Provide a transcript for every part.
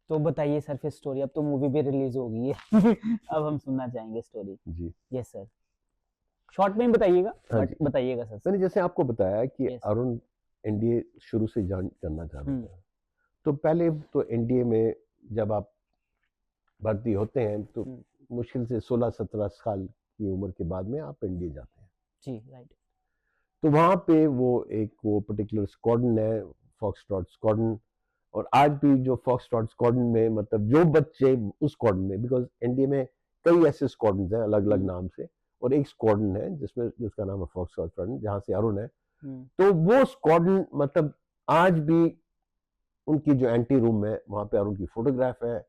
तो बताइए सर फिर स्टोरी, अब तो मूवी भी रिलीज हो गई है अब हम सुनना चाहेंगे स्टोरी। जी। यस सर, शॉर्ट में ही बताइएगा हाँ बट जी, बताइएगा सर। मैंने जैसे आपको बताया कि यस। अरुण एनडीए शुरू से ज्वाइन करना चाह रहा हम्म। था। तो पहले तो एनडीए में जब आप भर्ती होते हैं तो हम्म। मुश्किल से 16-17 साल की उम्र के बाद में आप एनडीए जाते हैं। जी राइट। तो वहाँ पे वो पर्टिकुलर स्क्वाड्रन है, फॉक्सट्रॉट स्क्वाड्रन। और आज भी जो फॉक्सट्रॉट स्क्वाड्रन में मतलब जो बच्चे उस स्क्वाड्रन में, बिकॉज एनडीए में कई ऐसे स्क्वाड्रन हैं अलग अलग नाम से, और एक स्क्वाड्रन है जिसमें जिसका नाम है फॉक्सट्रॉट स्क्वाड्रन, जहाँ से अरुण है। तो वो स्क्वाड्रन मतलब आज भी उनकी जो एंटी रूम है वहाँ पे अरुण की फोटोग्राफ है।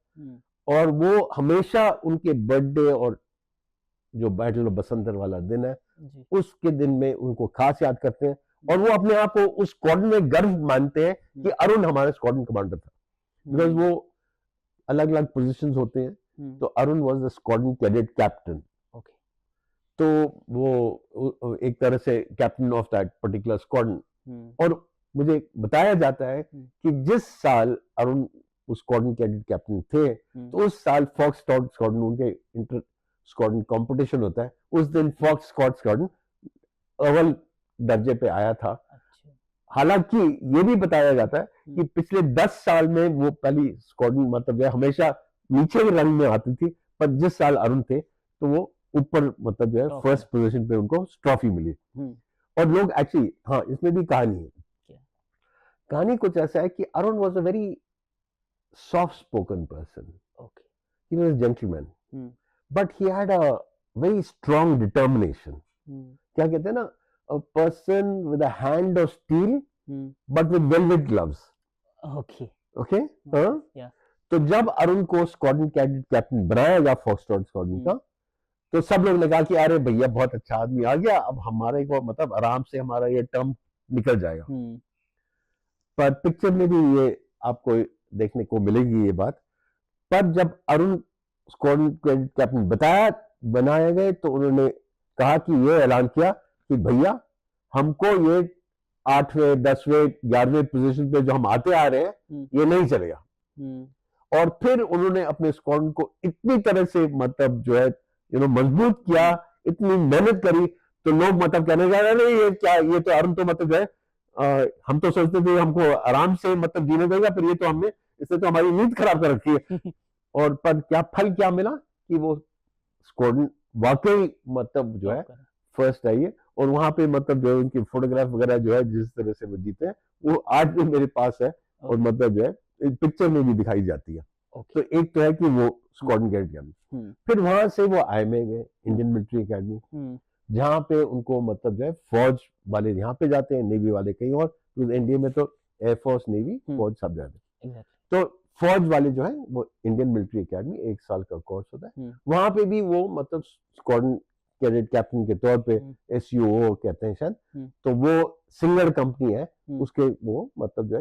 और वो हमेशा उनके बर्थडे और जो बैटल ऑफ बसंतर वाला दिन है जी। उसके दिन में उनको खास याद करते हैं। और वो अपने आप को उस स्क्वाड्रन में गर्व मानते हैं कि अरुण हमारा स्क्वाड्रन कमांडर था। बिकॉज वो अलग अलग पोजीशंस होते हैं, तो Arun was the squadron cadet captain. Okay. तो वो एक तरह से captain of that particular squadron. और मुझे बताया जाता है कि जिस साल अरुण उस स्क्वाड्रन कैडेट कैप्टन थे, तो उस साल फॉक्स स्क्वाड्रन उनके इंटर स्क्वाड्रन कंपटीशन होता है, उस दिन फॉक्स स्क्वाड्रन अव्वल दर्जे पे आया था। अच्छा। हालांकि ये भी बताया जाता है कि पिछले 10 साल में वो पहली स्क्वाड्रन मतलब जो हमेशा नीचे के रंग में आती थी, पर जिस साल अरुण थे तो वो ऊपर मतलब जो है फर्स्ट पोजीशन पे उनको ट्रॉफी मिली। और लोग एक्चुअली, हाँ इसमें भी कहानी है। कहानी कुछ ऐसा है कि Arun was a very soft spoken person, he was gentleman, but he had a very strong determination. क्या कहते हैं ना, a person with a hand of steel but with velvet gloves. Okay. Okay. हाँ। तो जब अरुण को स्क्वाड्रन कैडेट कैप्टन बनाया गया फॉक्सट्रॉट स्क्वाड्रन का, तो सब लोग ने कहा कि अरे भैया बहुत अच्छा आदमी आ गया, अब हमारे को मतलब आराम से हमारा ये टर्म निकल जाएगा। पर पिक्चर में भी ये आपको देखने को मिलेगी ये बात। पर जब अरुण स्क्वाड्रन कैडेट कैप्टन बनाए गए तो उन्होंने कहा कि ये ऐलान किया कि भैया हमको ये 8वें 10वें 11वें पोजीशन पे जो हम आते आ रहे हैं ये नहीं चलेगा। और फिर उन्होंने अपने स्क्वाड्रन को इतनी तरह से मतलब जो है मजबूत किया, इतनी मेहनत करी, तो लोग मतलब कहने लगे अरे ये क्या, ये तो अरुण तो मतलब जो है हम तो सोचते थे हमको आराम से मतलब जीने देगा, फिर ये तो हमने इससे तो हमारी नींद खराब कर रखी है। और पर क्या फल क्या मिला कि वो स्क्वाड्रन वाकई मतलब जो है फर्स्ट आई है। और वहां पे मतलब जो है उनकी फोटोग्राफ वगैरह जो है जिस तरह से वो जीते हैं वो आज भी मेरे पास है, और मतलब जो है पिक्चर में भी दिखाई जाती है। तो एक तो है कि वो स्क्वाड्रन कैडेट कैप्टन, फिर वहां से वो आईएमए गए, इंडियन मिलिट्री एकेडमी, जहाँ पे उनको मतलब जो है फौज वाले यहाँ पे जाते हैं, नेवी वाले कहीं और, तो एनडीए में तो एयरफोर्स नेवी फौज सब जाते हैं। तो फौज वाले जो है वो इंडियन मिलिट्री एकेडमी 1 साल का कोर्स होता है, वहां पे भी वो मतलब स्क्वाड्रन कैडेट कैप्टन के तौर पे एसयूओ कहते हैं शायद, तो वो सिंगल कंपनी है उसके, वो मतलब जो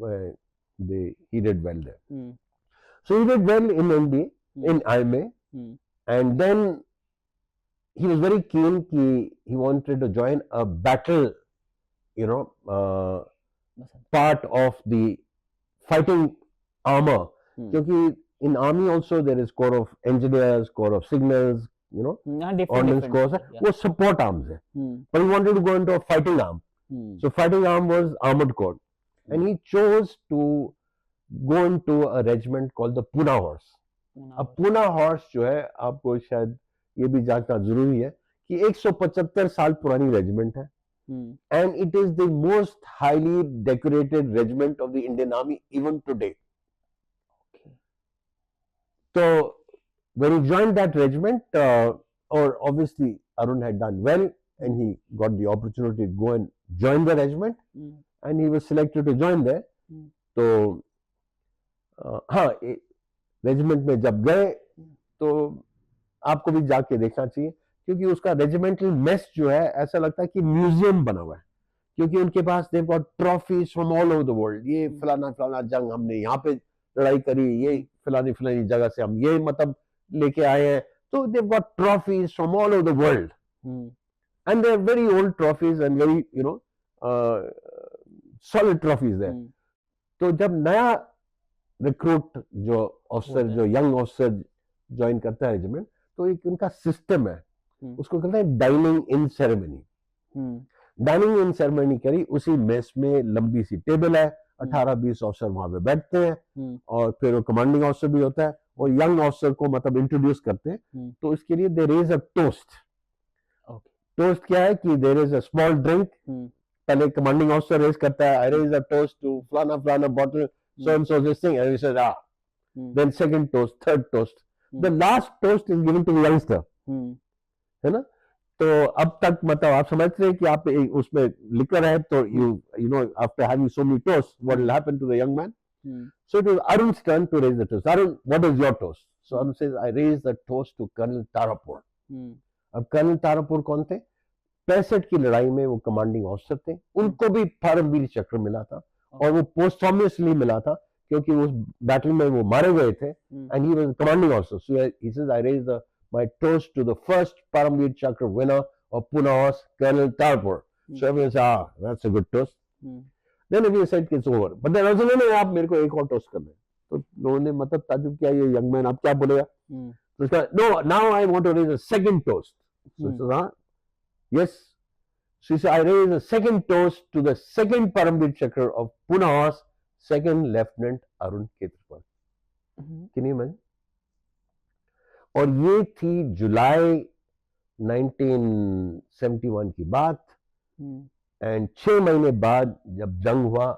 है he did well there. So he did well in NDA, in IMA, and then he was very keen he wanted to join a battle, part of the fighting armor, क्योंकि in army also there is corps of engineers, corps of signals, ordnance corps है, वो support arms है, but he wanted to go into a fighting arm. So fighting arm was armored corps, and he chose to go into a regiment called the Pune Horse. अब Pune Horse जो है आपको शायद ये भी जानना जरूरी है कि 175 साल पुरानी रेजिमेंट है, and it is the most highly decorated regiment of the Indian Army even today. So when he joined that regiment, or obviously Arun had done well and he got the opportunity to go and join the regiment, and he was selected to join there. तो हाँ, regiment में जब गए तो आपको भी जाके देखना चाहिए, क्योंकि उसका रेजिमेंटल मेस जो है ऐसा लगता है कि म्यूजियम बना हुआ है, क्योंकि उनके पास they've got trophies from all over the world. ये फलाना फलाना जंग हमने यहाँ पे लड़ाई करी, ये फलानी फलानी जगह से हम ये मतलब लेके आए हैं, तो they've got trophies from all over the world, and they're very old trophies and very solid trophies there. तो जब नया रिक्रूट जो ऑफिसर, होता है। जो यंग ऑफिसर ज्वाइन करता है रेजिमेंट, तो एक उनका सिस्टम है, उसको कहते हैं dining in ceremony. Dining in ceremony करी, उसी मेस में लंबी सी टेबल है, 18-20 ऑफिसर वहां पे बैठते हैं, और फिर वो कमांडिंग ऑफिसर भी होता है, और यंग ऑफिसर को मतलब इंट्रोड्यूस करते हैं। तो इसके लिए there is a toast. Toast क्या है कि there is a small drink. पहले कमांडिंग ऑफिसर रेज करता है, I raise a toast to फलाना फलाना bottle so and so this thing, and he says then second toast, third toast, the last toast is given to the youngster, है ना। तो अब तक मतलब आप समझ रहे हैं कि आप उसमें लिकर है, तो you know after having so many toasts what will happen to the young man. So it was Arun's turn to raise the toast. Arun, what is your toast? So Arun says, I raise the toast to Colonel Tarapur. अब colonel Tarapur कौन थे? 65 की लड़ाई में वो commanding officer थे, उनको भी परमवीर चक्र मिला था, और वो पोस्टोमियसली मिला था क्योंकि उस बैटल में वो मारे गए थे, and he was commanding officer. So he says I raise the my toast to the first Paramvir Chakra winner of पुनास, colonel Tarapore. So everyone said that's a good toast. Then everyone said it's over, but then also नहीं, आप मेरे को एक और toast करना है। तो लोगों ने मतलब ताजुब किया, ये यंग मैन आप क्या बोलेगा? तो उसका no, now I want to raise a second toast. So yes. So he said, I raise a second toast to the second Paramveer Chakra of Puna's second Lieutenant Arun Ketrapal. Can you imagine? और ये थी जुलाई 1971 की बात, and 6 महीने बाद जब जंग हुआ,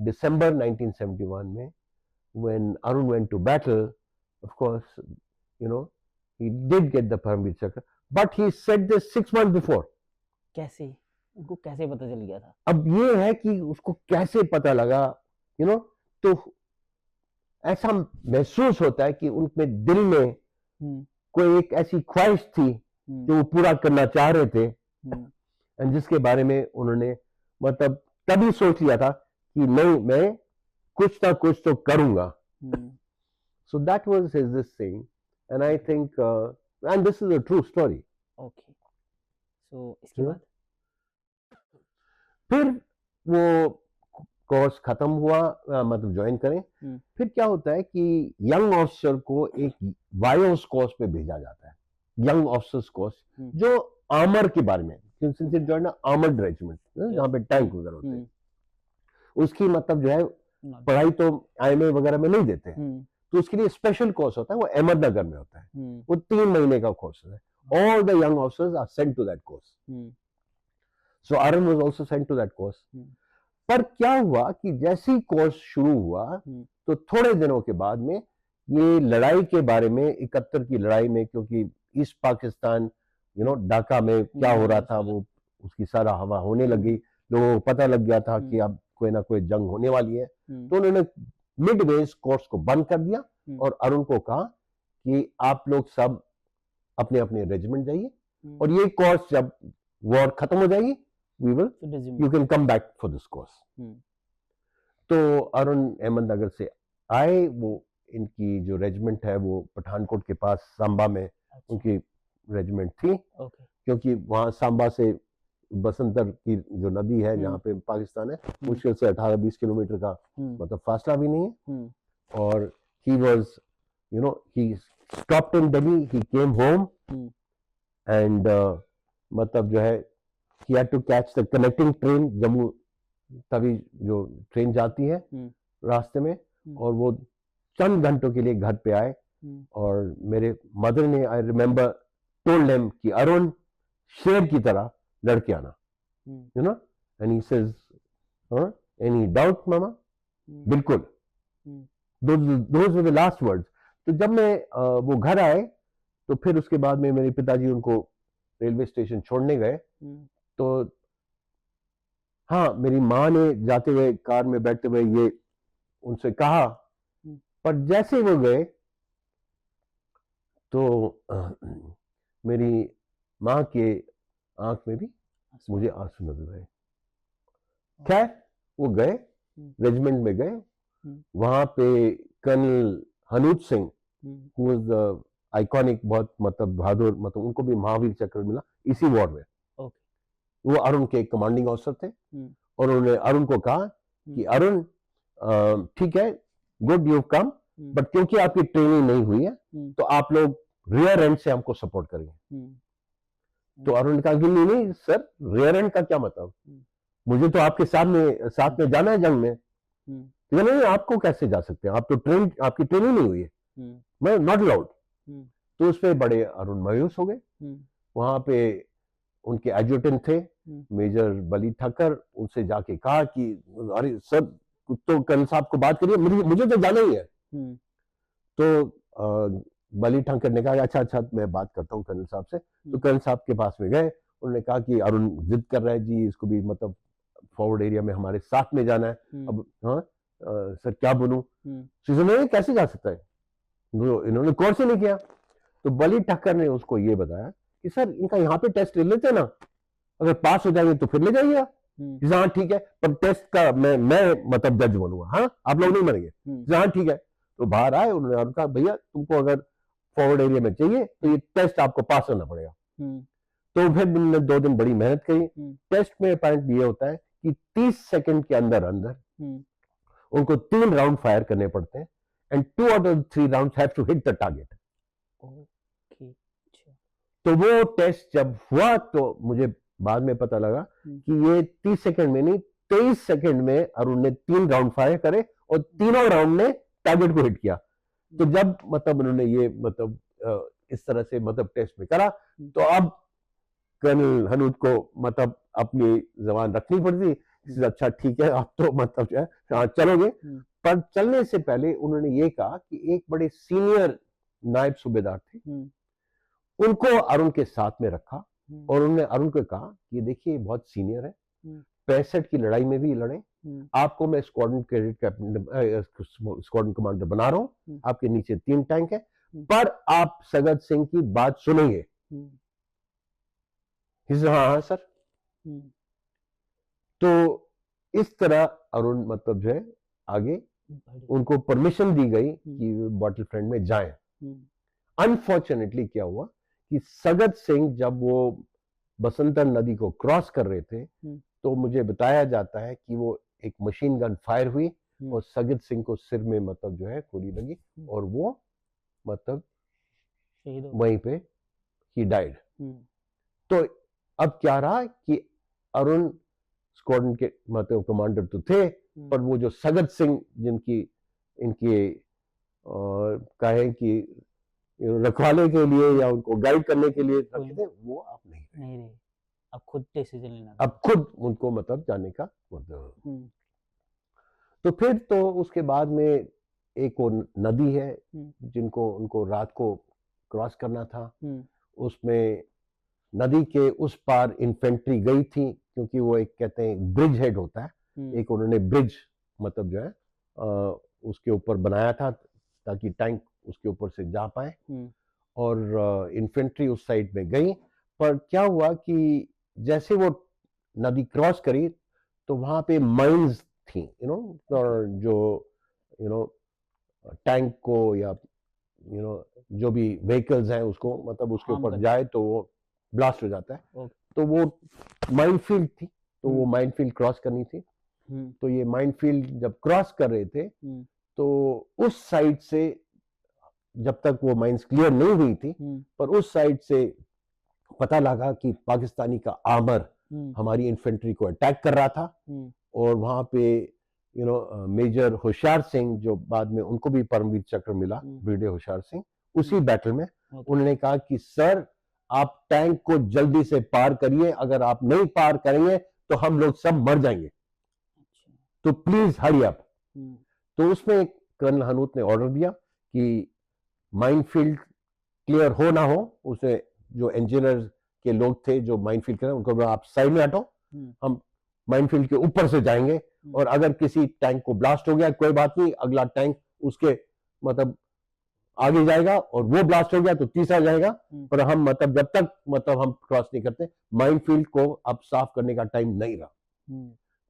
दिसंबर 1971 में, when Arun went to battle, of course, you know, he did get the Paramveer Chakra, but he said this 6 months before. कैसे उनको कैसे पता चल गया था? अब ये है कि उसको कैसे पता लगा, यू नो, तो ऐसा महसूस होता है कि उनके दिल में कोई एक ऐसी ख्वाहिश थी जो वो पूरा करना चाह रहे थे, एंड जिसके बारे में उन्होंने मतलब तभी सोच लिया था कि नहीं, मैं कुछ ना कुछ तो करूंगा। So that was his this thing, and I think and this is a true story. Okay, so इसके बाद फिर वो कोर्स खत्म हुआ, मतलब ज्वाइन करें। फिर क्या होता है कि यंग ऑफिसर को एक वायोस कोर्स पे भेजा जाता है, यंग ऑफिसर्स कोर्स, जो आर्मर के बारे में, since it joined armoured regiment, जहाँ पे टैंक वगैरह होते हैं, उसकी मतलब जो है पढ़ाई तो आईएमए वगैरह में नहीं देते हैं, तो उसके लिए स्पेशल कोर्स होता है, वो अहमदनगर में होता है, वो 3 महीने का कोर्स है। All the young officers are sent to that course. So Arun was also sent to that course. पर क्या हुआ कि जैसे ही कोर्स शुरू हुआ, तो थोड़े दिनों के बाद में ये लड़ाई के बारे में, 71 की लड़ाई में, क्योंकि east Pakistan, you know, Dhaka में क्या हो रहा था, वो उसकी सारा हवा होने लगी, लोगों को पता लग गया था कि अब कोई ना कोई जंग होने वाली है। तो उन्होंने मिडवेज कोर्स को बंद कर दिया और अरुण को कहा कि आप लोग सब अपने अपने रेजिमेंट जाइए, और ये कोर्स जब वॉर खत्म हो जाएगी, you can come back for this course. तो अरुण अहमदनगर से आए, वो इनकी जो रेजिमेंट है वो पठानकोट के पास सांबा में उनकी रेजिमेंट थी, क्योंकि वहां सांबा से बसंतर की जो नदी है जहाँ पे पाकिस्तान है, मुश्किल से 18-20 किलोमीटर का मतलब फासला भी नहीं है। और he was, you know, he stopped in Delhi, he came home, and मतलब जो है he had to catch the connecting train, Jammu तभी जो ट्रेन जाती है रास्ते में, और वो चंद घंटों के लिए घर पे आए, और मेरे मदर ने, आई रिमेम्बर, टोल्ड हिम कि अरुण शेर की तरह लड़के आना, you know, and he says any doubt मामा? बिल्कुल। Those were the last words. तो जब मैं वो घर आए, तो फिर उसके बाद में मेरे पिताजी उनको रेलवे स्टेशन छोड़ने गए, तो हाँ, मेरी माँ ने जाते हुए कार में बैठते हुए ये उनसे कहा, पर जैसे वो गए तो मेरी माँ के आंख में भी मुझे आंसू नजर आए। खैर, वो गए, रेजिमेंट में गए, वहां पे colonel Hanuj Singh, who was the iconic, बहुत मतलब बहादुर, मतलब उनको भी महावीर चक्र मिला इसी वॉर में। वो अरुण के कमांडिंग ऑफिसर थे, और उन्होंने अरुण को कहा कि अरुण, ठीक है, गुड यू कम, बट क्योंकि आपकी ट्रेनिंग नहीं हुई है तो आप लोग रियर एंड से हमको सपोर्ट करेंगे। तो अरुण ने कहा कि नहीं नहीं सर, रियर एंड का क्या मतलब, मुझे तो आपके साथ में जाना है जंग में। तो नहीं आपको कैसे जा सकते हैं, आप तो आपकी ट्रेनिंग नहीं हुई है, मैं नॉट अलाउड। तो उस पर बड़े अरुण मायूस हो गए। वहां पे उनके एडजुटेंट थे मेजर बली ठक्कर, उनसे जाके कहा कि अरे सर तो कर्नल साहब को बात करिए, मुझे तो जाना ही है। तो बली ठक्कर ने कहा अच्छा अच्छा मैं बात करता हूँ कर्नल साहब से। तो कर्नल साहब के पास में गए, उन्होंने कहा कि अरुण जिद कर रहा है जी, इसको भी मतलब फॉरवर्ड एरिया में हमारे साथ में जाना है। अब हाँ सर क्या बोलूं, नहीं कैसे जा सकता है, इन्होंने कोर्स ही नहीं किया। तो बली ठक्कर ने उसको ये बताया कि सर इनका यहाँ पे टेस्ट ले लेते ना, अगर पास हो जाएंगे तो फिर ले जाइएगा। हाँ ठीक है, पर टेस्ट का मैं मतलब जज बनूंगा, हाँ आप लोग नहीं मरेंगे। हाँ ठीक है। तो बाहर आए, उन्होंने कहा भैया तुमको अगर फॉरवर्ड एरिया में चाहिए तो ये टेस्ट आपको पास करना पड़ेगा। तो फिर उन्होंने 2 दिन बड़ी मेहनत करी। टेस्ट में पॉइंट ये होता है कि 30 सेकंड के अंदर अंदर उनको 3 राउंड फायर करने पड़ते हैं, and 2 out of 3 rounds have to hit the target. तो वो टेस्ट जब हुआ तो मुझे बाद में पता लगा कि ये 30 सेकंड में नहीं 23 सेकंड में अरुण ने 3 राउंड फायर करे और तीनों राउंड ने टारगेट को हिट किया। तो जब मतलब उन्होंने ये मतलब इस तरह से मतलब टेस्ट में करा, तो अब कर्नल हनूद को मतलब अपनी जबान रखनी पड़ती। अच्छा ठीक है आप तो मतलब जो है चलोगे। पर चलने से पहले उन्होंने ये कहा कि एक बड़े सीनियर नायब सूबेदार थे, उनको अरुण के साथ में रखा और उन्होंने अरुण को कहा कि देखिए बहुत सीनियर है, 65 की लड़ाई में भी लड़े, आपको मैं squadron credit captain squadron commander बना रहा हूं, आपके नीचे 3 टैंक है, पर आप सगत सिंह की बात सुनेंगे। हाँ हाँ सर। तो इस तरह अरुण मतलब जो है आगे उनको परमिशन दी गई कि बॉटल फ्रंट में जाएं। अनफॉर्चुनेटली क्या हुआ कि सगत सिंह जब वो बसंतर नदी को क्रॉस कर रहे थे तो मुझे बताया जाता है कि वो एक मशीन गन फायर हुई और सगत सिंह को सिर में मतलब जो है गोली लगी और वो मतलब वहीं पे ही डाइड। तो अब क्या रहा कि अरुण स्क्वाड्रन के मतलब कमांडर तो थे, पर वो जो सगत सिंह जिनकी इनके कहें कि रखवाले के लिए या उनको गाइड करने के लिए रखे थे, वो अब नहीं रहे। अब खुद डिसीजन लेना, अब खुद उनको मतलब जाने का मतलब। तो फिर तो उसके बाद में एक वो नदी है जिनको उनको रात को क्रॉस करना था, उसमें नदी के उस पार इन्फेंट्री गई थी क्योंकि वो एक कहते हैं ब्रिज हेड होता है, एक उन्होंने ब्रिज मतलब जो है उसके ऊपर बनाया था ताकि टैंक उसके ऊपर से जा पाए, और इन्फेंट्री उस साइड में गई। पर क्या हुआ कि जैसे वो नदी क्रॉस करी तो वहां पे माइंस थी, जो टैंक को या जो भी व्हीकल्स हैं उसको मतलब उसके ऊपर जाए तो वो ब्लास्ट हो जाता है। तो वो माइनफील्ड थी, तो वो माइनफील्ड क्रॉस करनी थी। तो ये माइनफील्ड जब क्रॉस कर रहे थे तो उस साइड से जब तक वो माइंस क्लियर नहीं हुई थी, पर उस साइड से पता लगा कि पाकिस्तानी का आर्मर हमारी इन्फेंट्री को अटैक कर रहा था, और वहां पे मेजर होशियार सिंह जो बाद में उनको भी परमवीर चक्र मिला, ब्रिगेडियर होशियार सिंह, उसी बैटल में उन्होंने कहा कि सर आप टैंक को जल्दी से पार करिए, अगर आप नहीं पार करेंगे तो हम लोग सब मर जाएंगे, तो प्लीज हरी अप। तो उसमें कर्नल हनूत ने ऑर्डर दिया कि माइनफील्ड क्लियर हो ना हो, उसे जो इंजीनियर के लोग थे जो माइनफील्ड कर, उनको आप साइड में हटो, हम माइनफील्ड के ऊपर से जाएंगे, और अगर किसी टैंक को ब्लास्ट हो गया कोई बात नहीं, अगला टैंक उसके मतलब आगे जाएगा, और वो ब्लास्ट हो गया तो तीसरा जाएगा, पर हम मतलब जब तक मतलब हम क्रॉस नहीं करते माइनफील्ड को अब साफ करने का टाइम नहीं रहा।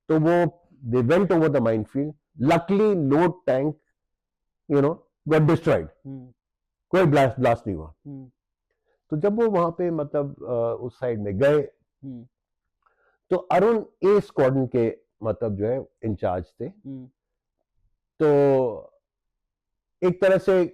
तो वो they went over the minefield, luckily no tank got destroyed, कोई ब्लास्ट नहीं हुआ। तो जब वो वहां पे मतलब उस साइड में गए तो अरुण ए स्क्वाड्रन के मतलब जो है इंचार्ज थे। तो एक तरह से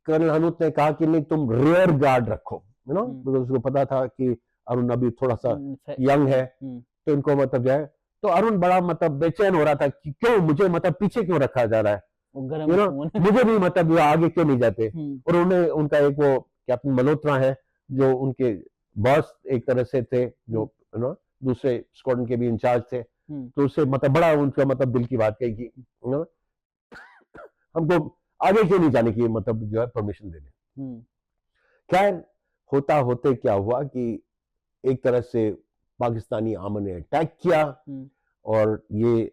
कर्नल हनूत ने कहा कि नहीं तुम रियर गार्ड रखो, यू नो, हम्म। बिकॉज उसको पता था कि अरुण अभी थोड़ा सा हम्म, यंग है, हम्म, तो इनको मतलब जो है, तो अरुण बड़ा मतलब बेचैन हो रहा था कि क्यों मुझे मतलब पीछे क्यों रखा जा रहा है, वो यू गरम नो, खून। मुझे भी मतलब वो आगे क्यों नहीं जाते। हम्म, और उन्हें उनका एक वो कैप्टन मल्होत्रा है जो उनके बॉस एक तरह से थे, जो यू नो दूसरे स्क्वाड्रन के भी इंचार्ज थे, तो उससे मतलब बड़ा उनका मतलब दिल की बात कही कि यू नो हमको आगे क्यों नहीं जाने की मतलब जो है परमिशन देने। हम्म, खैर होता होते क्या हुआ कि एक तरह से पाकिस्तानी आर्मी ने अटैक किया, हम्म, और ये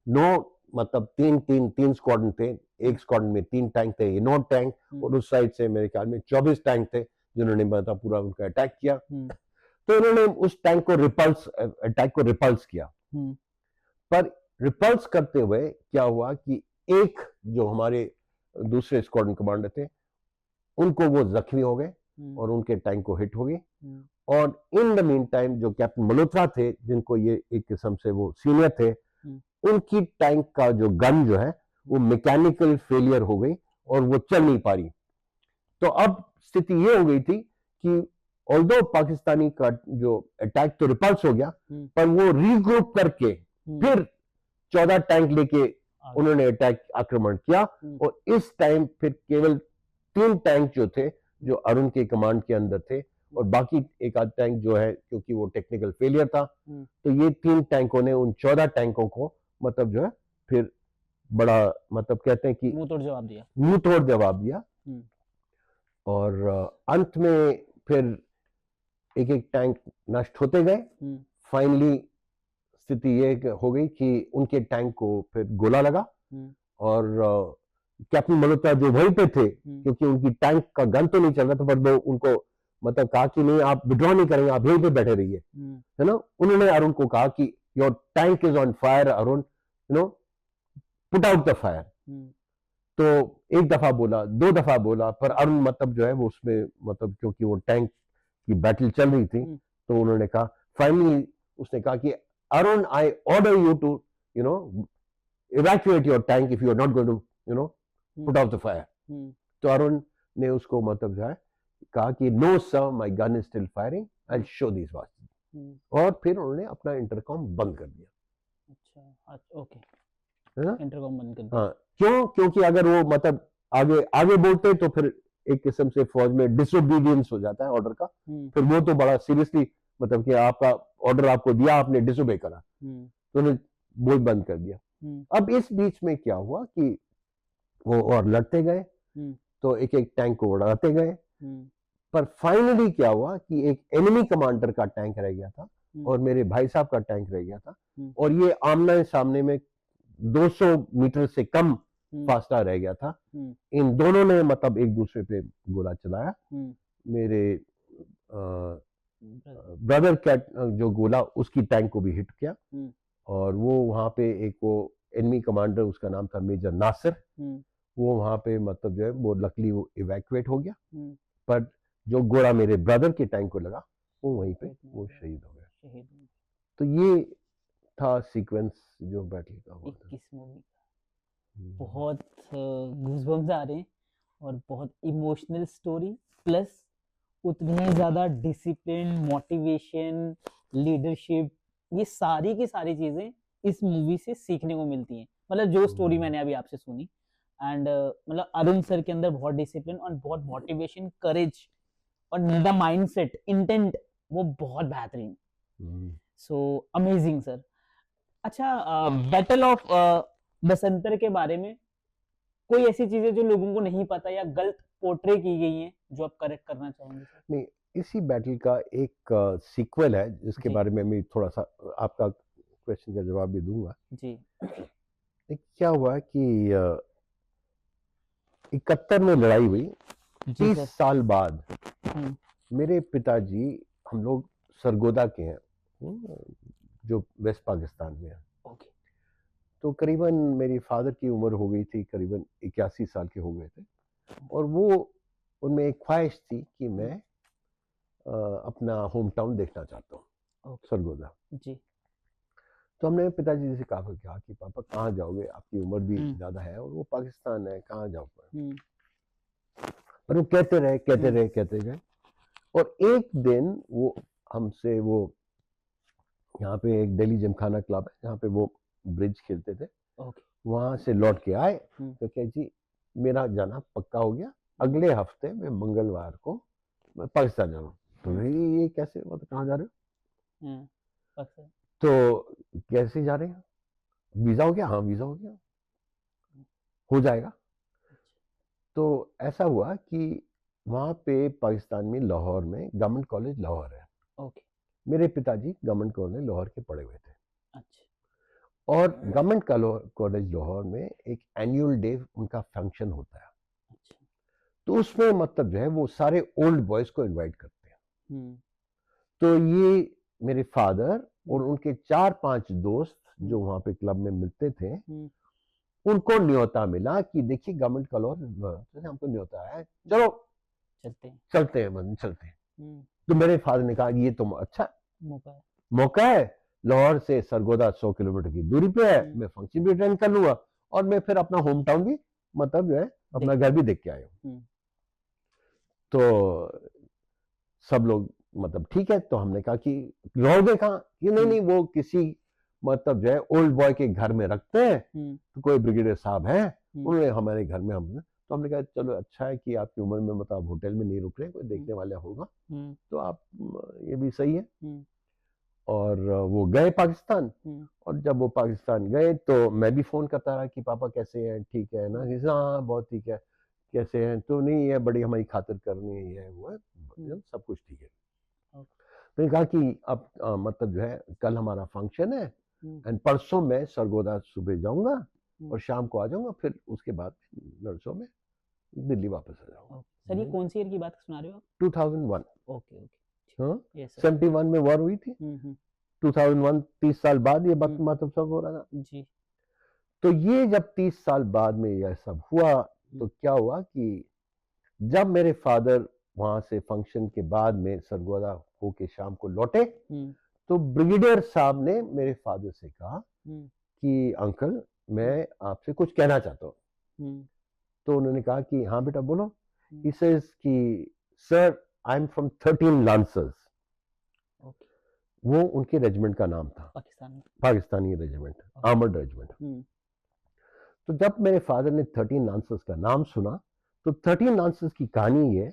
नो मतलब तीन स्क्वाड्रन थे, एक स्क्वाड्रन में 3 टैंक थे, ये 9 टैंक, और उस साइड से मेरे ख्याल में 24 टैंक थे जिन्होंने मतलब पूरा उनका अटैक किया। तो इन्होंने उस टैंक को रिपल्स अटैक को रिपल्स किया, पर रिपल्स करते हुए क्या हुआ कि एक जो हमारे दूसरे स्क्वाड्रन कमांडर थे उनको वो जख्मी हो गए और उनके टैंक को हिट हो गई। और इन द मीन टाइम जो कैप्टन मल्होत्रा थे, जिनको ये एक किस्म से वो सीनियर थे, उनकी टैंक का जो गन जो है वो मैकेनिकल फेलियर हो गई और वो चल नहीं पा रही। तो अब स्थिति ये हो गई थी कि ऑल्दो पाकिस्तानी का जो अटैक तो रिपल्स हो गया, पर वो रीग्रुप करके फिर 14 टैंक लेके उन्होंने अटैक आक्रमण किया। और इस टाइम फिर केवल 3 टैंक जो थे जो अरुण के कमांड के अंदर थे, और बाकी एक आध टैंक जो है क्योंकि वो टेक्निकल फेलियर था, तो ये 3 टैंकों ने उन 14 टैंकों को मतलब जो है फिर बड़ा मतलब कहते हैं कि मुंह तोड़ जवाब दिया। मुंह तोड़ जवाब दिया। और अंत में फिर एक एक टैंक नष्ट होते गए। फाइनली स्थिति ये हो गई कि उनके टैंक को फिर गोला लगा, और कैप्टन मल्होत्रा जो वहीं पे थे, क्योंकि उनकी टैंक का गन तो नहीं चल रहा था, पर वो उनको मतलब कहा कि नहीं आप विड्रॉ नहीं करेंगे, आप यहीं पे बैठे रहिए, है ना। उन्होंने अरुण को कहा कि your tank is on fire Arun, you know, put out the fire. तो एक दफा बोला, 2 दफा बोला, पर अरुण मतलब जो है वो उसमें मतलब क्योंकि वो टैंक की बैटल चल रही थी, तो उन्होंने कहा, फाइनली उसने कहा कि Arun I order you to you know evacuate your tank if you are not going to you know put out the fire। तो अरुण ने उसको मतलब जो है कहा कि no sir my gun is still firing, I show this watch. और फिर उन्होंने अपना इंटरकॉम बंद कर दिया। अच्छा, ओके, है ना, इंटरकॉम बंद कर दिया। हाँ, क्यों? क्योंकि अगर वो मतलब आगे आगे बोलते तो फिर एक किस्म से फौज में डिसोबीडियंस हो जाता है ऑर्डर का, फिर वो तो बड़ा सीरियसली मतलब कि आपका ऑर्डर आपको दिया, आपने डिसोबे करा, तो उन्होंने बोल बंद कर दिया। अब इस बीच में क्या हुआ कि वो और लड़ते गए, तो एक एक टैंक को उड़ाते गए, पर फाइनली क्या हुआ कि एक एनिमी कमांडर का टैंक रह गया था और मेरे भाई साहब का टैंक रह गया था, और ये आमने सामने में 200 मीटर से कम फासला रह गया था। इन दोनों ने मतलब एक दूसरे पे गोला चलाया। मेरे ब्रदर का जो गोला उसकी टैंक को भी हिट किया, और वो वहां पे एक वो एनिमी कमांडर, उसका नाम था मेजर नासिर, वो वहां पे मतलब जो है वो लकली वो इवैक्यूएट हो गया, पर जो गोला मेरे ब्रदर के टैंक को लगा वो वहीं पे वो शहीद हो गया। तो ये था सीक्वेंस जो बैटल का हुआ था। 21 मूवी का बहुत गूज़बम्स आ रहे हैं, और बहुत इमोशनल स्टोरी, प्लस उतनी ज़्यादा डिसिप्लिन, मोटिवेशन, लीडरशिप, ये सारी की सारी चीज़ें इस मूवी से सीखने को मिलती हैं। मतलब जो स्टोरी मैंने अभी आपसे सुनी, एंड मतलब अरुण सर के अंदर बहुत डिसिप्लिन और बहुत मोटिवेशन, करेज और द माइंडसेट, इंटेंट, वो बहुत बेहतरीन। So amazing sir. अच्छा, बैटल ऑफ बसंतर के बारे में कोई ऐसी चीजें जो लोगों को नहीं पता या गलत पोर्ट्रे की गई हैं जो आप करेक्ट करना चाहेंगे? नहीं, इसी बैटल का एक सीक्वल है जिसके बारे में मैं थोड़ा सा आपका क्वेश्चन का जवाब भी दूंगा जी। क्या हुआ कि 71 में लड़ाई हुई, 30 साल बाद मेरे पिताजी, हम लोग सरगोदा के हैं, जो वेस्ट पाकिस्तान में है। तो करीबन मेरी फादर की उम्र हो गई थी, करीबन 81 साल के हो गए थे, और वो उनमें एक ख्वाहिश थी कि मैं अपना होम टाउन देखना चाहता हूँ, सरगोदा जी। तो हमने पिताजी से कहा कि पापा कहाँ जाओगे, आपकी उम्र भी ज़्यादा है और वो पाकिस्तान है, कहाँ जाओगे? और वो कहते रहे। और एक दिन वो हमसे वो यहाँ पे एक दिल्ली जिमखाना क्लब है जहाँ पे वो ब्रिज खेलते थे, ओके। वहां से लौट के आए हम्म। तो क्या जी मेरा जाना पक्का हो गया, अगले हफ्ते में मंगलवार को मैं पाकिस्तान जा रहा हूँ। तो भाई ये कैसे, मतलब कहाँ जा रहे हो? अच्छा। तो कैसे जा रहे हैं, वीजा हो गया? हाँ वीजा हो जाएगा। तो ऐसा हुआ कि वहाँ पे पाकिस्तान में लाहौर में गवर्नमेंट कॉलेज लाहौर है, ओके। मेरे पिताजी गवर्नमेंट कॉलेज लाहौर के पढ़े हुए थे, अच्छा। और गवर्नमेंट कॉलेज लाहौर में एक एनुअल डे उनका फंक्शन होता है। अच्छा। तो उसमें मतलब जो है वो सारे ओल्ड बॉयज को इनवाइट करते हैं। तो ये मेरे फादर और उनके 4-5 दोस्त जो वहाँ पे क्लब में मिलते थे, उनको न्योता मिला कि देखिए गवर्नमेंट कॉलेज हमको न्योता है, चलो चलते हैं। तो मेरे फादर ने कहा ये तो अच्छा मौका है, लाहौर से सरगोदा 100 किलोमीटर की दूरी पे है, मैं फंक्शन भी अटेंड कर लूंगा और मैं फिर अपना होम टाउन भी मतलब जो है अपना घर भी देख के आया हूँ। तो सब लोग मतलब ठीक है, तो हमने कहा कि रहोगे कहाँ? कि नहीं वो किसी मतलब जो है ओल्ड बॉय के घर में रखते हैं, तो कोई ब्रिगेडियर साहब हैं उन्होंने हमारे घर में हमने, तो हमने कहा चलो अच्छा है कि आपकी उम्र में मतलब होटल में नहीं रुक रहे, कोई देखने वाला होगा तो आप ये भी सही है। और वो गए पाकिस्तान, और जब वो पाकिस्तान गए तो मैं भी फोन करता रहा कि पापा कैसे हैं, ठीक है ना? हाँ बहुत ठीक है, कैसे हैं? तो नहीं है, बड़ी हमारी खातिर करनी है, वो है सब कुछ ठीक है। तो कहा कि अब मतलब जो है कल हमारा फंक्शन है एंड परसों मैं सरगोदा सुबह जाऊंगा और शाम को आ जाऊंगा, फिर उसके बाद नरसों में दिल्ली वापस आ जाऊंगा। सर ये कौन सी ईयर की बात सुना रहे हो आप? 2001। ओके। हाँ 71 में वॉर हुई थी, 2001 30 साल बाद ये बात मतलब सब हो रहा था जी। तो ये जब 30 साल बाद में यह सब हुआ तो क्या हुआ कि जब मेरे फादर वहां से फंक्शन के बाद में सरगोदा होके शाम को लौटे तो ब्रिगेडियर साहब ने मेरे फादर से कहा कि अंकल मैं आपसे कुछ कहना चाहता हूँ। तो उन्होंने कहा कि हाँ बेटा बोलो। ही सेज कि sir I am from 13 lancers, वो उनके रेजिमेंट का नाम था, पाकिस्तानी रेजिमेंट, आर्मर्ड रेजिमेंट। तो जब मेरे फादर ने 13 लांसर्स का नाम सुना तो 13 लांसर्स की कहानी ये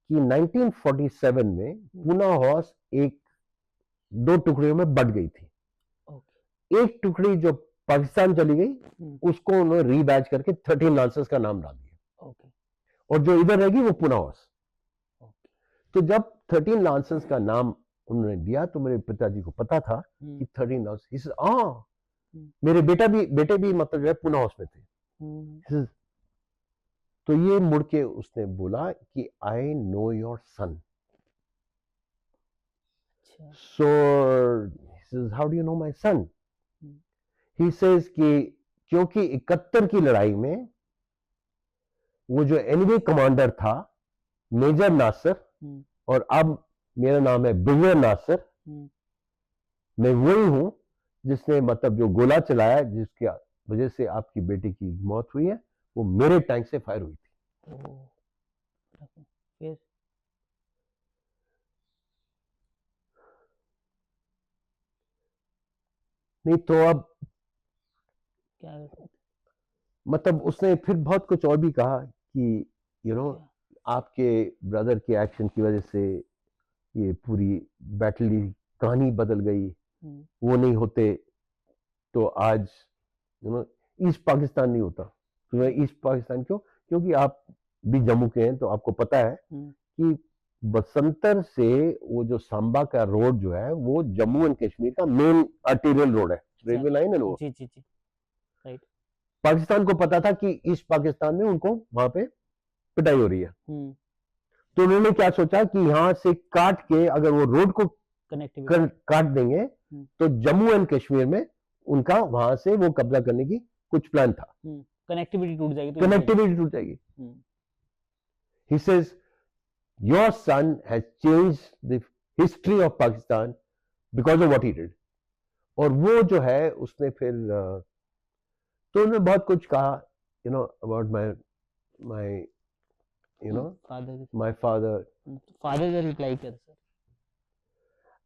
कि 1947 में पूना हॉर्स एक 2 टुकड़ियों में बट गई थी। एक टुकड़ी जो पाकिस्तान चली गई उसको उन्होंने रीबैच करके 13 लांसर्स का नाम डाल दिया, और जो इधर रहेगी वो पूना हॉर्स। तो जब 13 लांसर्स का नाम उन्होंने दिया तो मेरे पिताजी को पता था कि 13 लांसर्स, मेरे बेटे भी मतलब जो है पूना हॉर्स में थे। तो ये मुड़ के उसने बोला कि I know your son. So how do you know my son? He says कि क्योंकि 71 की लड़ाई में वो जो एनिमी कमांडर था मेजर नासिर, और अब मेरा नाम है ब्रिगेडियर नासिर, मैं वही हूं जिसने मतलब जो गोला चलाया जिसकी वजह से आपकी बेटी की मौत हुई है, वो मेरे टैंक से फायर हुई थी। फिर नहीं तो अब क्या मतलब उसने फिर बहुत कुछ और भी कहा कि आपके ब्रदर के एक्शन की वजह से ये पूरी बैटल की कहानी बदल गई, वो नहीं होते तो आज ईस्ट पाकिस्तान नहीं होता। तो ईस्ट पाकिस्तान क्यों? क्योंकि आप भी जम्मू के हैं तो आपको पता है कि बसंतर से वो जो सांबा का रोड जो है वो जम्मू एंड कश्मीर का मेन आर्टेरियल रोड है, रेलवे लाइन है ना वो। जी राइट। पाकिस्तान को पता था कि ईस्ट पाकिस्तान में उनको वहां पे पिटाई हो रही है, तो उन्होंने क्या सोचा कि यहां से काट के अगर वो रोड को काट देंगे तो जम्मू एंड कश्मीर में उनका वहां से वो कब्जा करने की कुछ प्लान था। कनेक्टिविटी टूट जाएगी। He says your son has changed the history of Pakistan because of what he did. और वो जो है उसने फिर तो उन्होंने बहुत कुछ कहा about my you know, father my father father का रिप्लाई कर sir.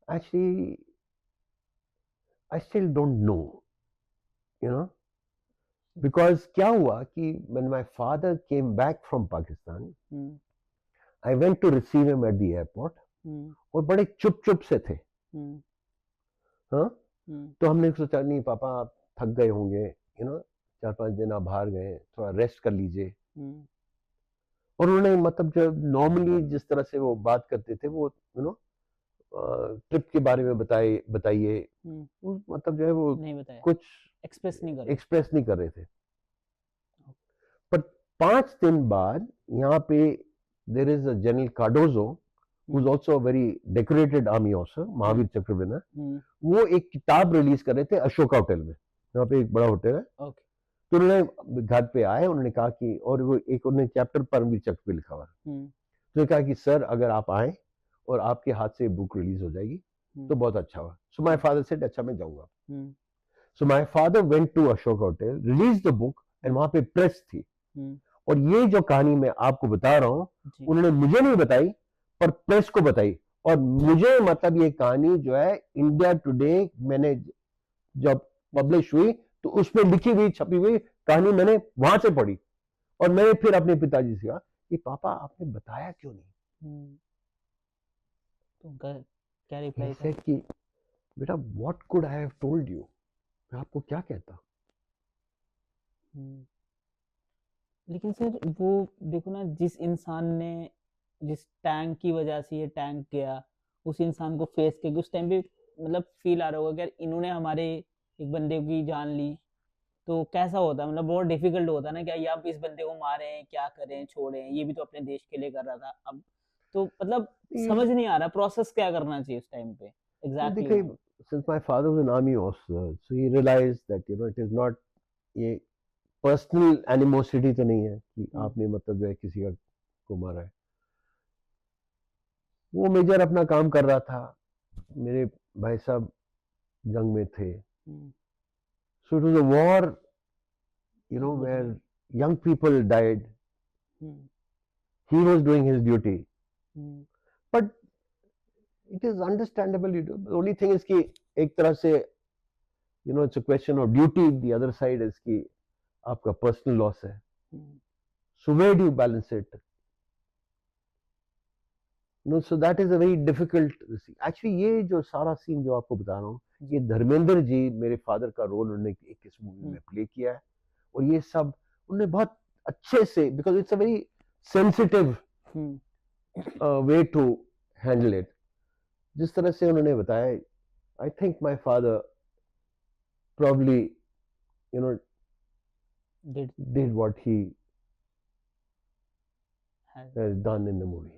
actually I still don't know, you know, because क्या हुआ कि when my father came back from Pakistan, I went to receive him at the airport, और बड़े चुप से थे. हाँ, तो हमने सोचा नहीं पापा आप थक गए होंगे, you know, 4-5 दिन आप बाहर गए, थोड़ा रेस्ट कर लीजिए. और उन्होंने मतलब जो नॉर्मली जिस तरह से वो बात करते थे वो यू नो ट्रिप के बारे में बताइए, मतलब जो है वो नहीं बताया, कुछ एक्सप्रेस नहीं कर रहे थे. पर 5 दिन बाद यहाँ पे there is a general Cardozo who is also a very decorated army officer, Mahavir Chakra winner. वो एक किताब रिलीज कर रहे थे अशोका होटल में, यहाँ पे एक बड़ा होटल है. तो उन्होंने घर पे आए, उन्होंने कहा कि, और वो एक उन्होंने चैप्टर परमवीर चक्र पे लिखा हुआ. तो उन्होंने कहा कि सर अगर आप आए और आपके हाथ से बुक रिलीज हो जाएगी तो बहुत अच्छा हुआ. सो माय फादर सेड अच्छा मैं जाऊंगा. So my father went to Ashok hotel, release the book, and वहां पे प्रेस थी. और ये जो कहानी मैं आपको बता रहा हूँ उन्होंने मुझे नहीं बताई पर प्रेस को बताई. और मुझे मतलब ये कहानी जो है इंडिया टुडे मैंने जब पब्लिश हुई तो उसमें लिखी हुई छपी हुई कहानी मैंने वहां से पढ़ी. और मैंने फिर अपने पिताजी से कहा कि पापा आपने बताया क्यों नहीं. तो क्या रिप्लाई था कि बेटा what could I have told you, मैं आपको क्या कहता. लेकिन सर वो देखो ना, जिस इंसान ने जिस टैंक की वजह से ये टैंक गया, उस इंसान को फेस करके उस टाइम पे मतलब फील आ रहा होगा कि यार इन्होंने हमारे एक बंदे की जान ली, तो कैसा होता है, मतलब बहुत डिफिकल्ट होता है ना, क्या ये आप इस बंदे को मारें, क्या करें, छोड़ें, ये भी तो अपने देश के लिए कर रहा था. अब तो मतलब समझ नहीं आ रहा प्रोसेस क्या करना चाहिए उस टाइम पे exactly. Since my father was an army officer, so he realized that it is not ये पर्सनल एनिमोसिटी तो नहीं है कि आपने मतलब जो है किसी का को मारा है. वो मेजर अपना काम कर रहा था, मेरे भाई साहब जंग में थे. So it was a war where young people died. He was doing his duty, but it is understandable. The only thing is कि एक तरह से it's a question of duty, the other side is कि आपका personal loss है. So where do you balance it? No, so that is a very difficult. Actually ये जो सारा सीन जो आपको बता रहा हूँ, ये धर्मेंद्र जी मेरे फादर का रोल उन्होंने एक इस मूवी में प्ले किया है. और ये सब उन्होंने बहुत अच्छे से, because it's a very sensitive way to handle it. जिस तरह से उन्होंने बताया, I think my father probably did what he has done in the movie.